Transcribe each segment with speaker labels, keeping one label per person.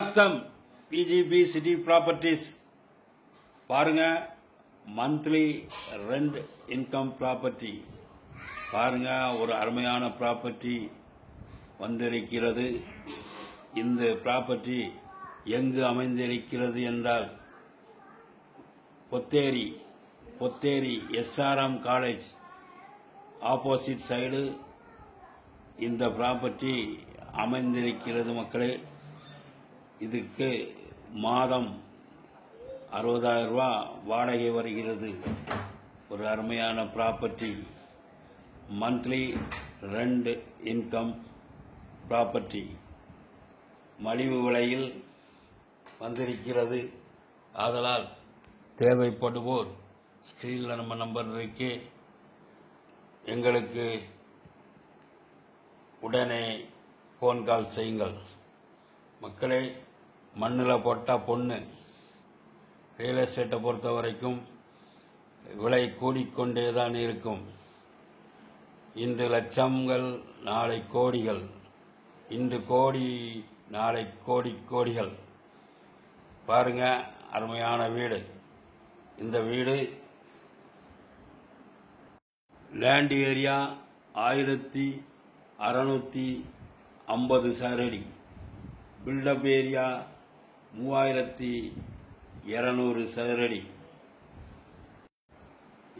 Speaker 1: வணக்கம். PGP city properties பாருங்க. Monthly rent income property பாருங்க. ஒரு அருமையான ப்ராப்பர்ட்டி வந்திருக்கிறது. இந்த ப்ராப்பர்ட்டி எங்கு அமைந்திருக்கிறது என்றால் Potheri SRM college opposite side இந்த ப்ராப்பர்ட்டி அமைந்திருக்கிறது மக்களே. இதுக்கு மாதம் 60,000 ரூபாய் வாடகை வருகிறது. ஒரு அருமையான property, monthly rent income property மலிவு விலையில் வந்திருக்கிறது. ஆதலால் தேவைப்படுவோர் ஸ்கிரீனில் நம்ம நம்பர் இருக்கு, எங்களுக்கு உடனே ஃபோன் கால் செய்யுங்கள். மக்களே, மண்ணில் போட்டால் பொண்ணு. ரியல் எஸ்டேட்டை பொறுத்த வரைக்கும் விலை கூடிக்கொண்டே தான் இருக்கும். இன்று லட்சங்கள், நாளை கோடிகள். இன்று கோடி, நாளை கோடிகள். பாருங்க, அருமையான வீடு. இந்த வீடு லேண்ட் ஏரியா 1650 சதுரடி, பில்டப் ஏரியா 3200 சதுரடி.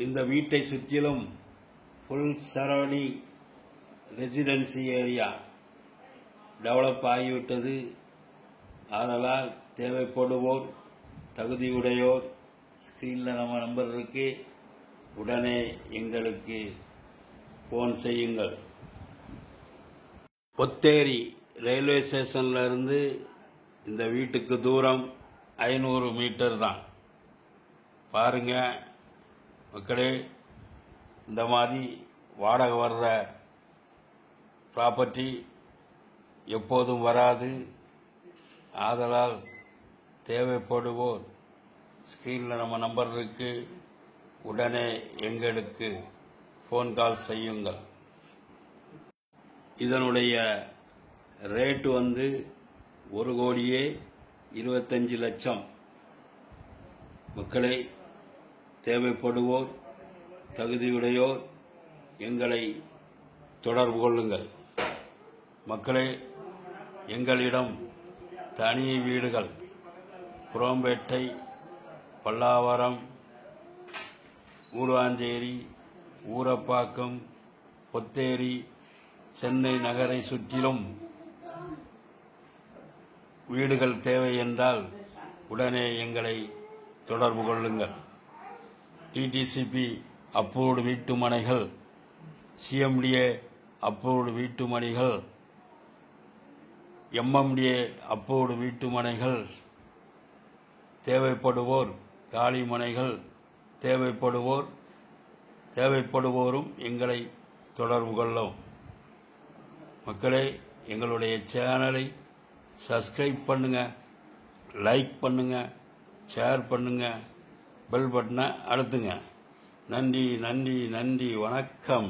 Speaker 1: இந்த வீட்டை சுற்றிலும் full surrounding residency area develop ஆகிவிட்டது. அதனால் தேவைப்படுவோர், தகுதியுடையோர் ஸ்கிரீனில் நம்ம நம்பர் இருக்கு, உடனே எங்களுக்கு ஃபோன் செய்யுங்கள். பொத்தேரி ரயில்வே ஸ்டேஷன்ல இருந்து இந்த வீட்டுக்கு தூரம் 500 மீட்டர் தான். பாருங்க மக்களே, இந்த மாதிரி வாடகை வர்ற ப்ராப்பர்ட்டி எப்போதும் வராது. ஆதலால் தேவைப்படுவோர் ஸ்கிரீனில் நம்ம நம்பர் இருக்கு, உடனே எங்களுக்கு ஃபோன் கால் செய்யுங்கள். இதனுடைய ரேட்டு 1,25,00,000. மக்களை, தேவைப்படுவோர், தகுதியுடையோர் எங்களை தொடர்பு கொள்ளுங்கள். மக்களே, எங்களிடம் தனி வீடுகள் குரோம்பேட்டை, பல்லாவரம், ஊராஞ்சேரி, ஊரப்பாக்கம், பொத்தேரி, சென்னை நகரை சுற்றிலும் வீடுகள் தேவை என்றால் உடனே எங்களை தொடர்பு கொள்ளுங்கள். டிடிசிபி அப்ரூவ்டு வீட்டு மனைகள், CMDA அப்ரூவ்டு வீட்டு மனைகள், MMDA அப்ரூவ்டு வீட்டு மனைகள், தேவைப்படுவோர் காலி மனைகள், தேவைப்படுவோரும் எங்களை தொடர்பு கொள்ளும். மக்களே, எங்களுடைய சேனலை சப்ஸ்கிரைப் பண்ணுங்க, லைக் பண்ணுங்க, ஷேர் பண்ணுங்க, பெல் பட்டனை அழுத்துங்க. நன்றி, வணக்கம்.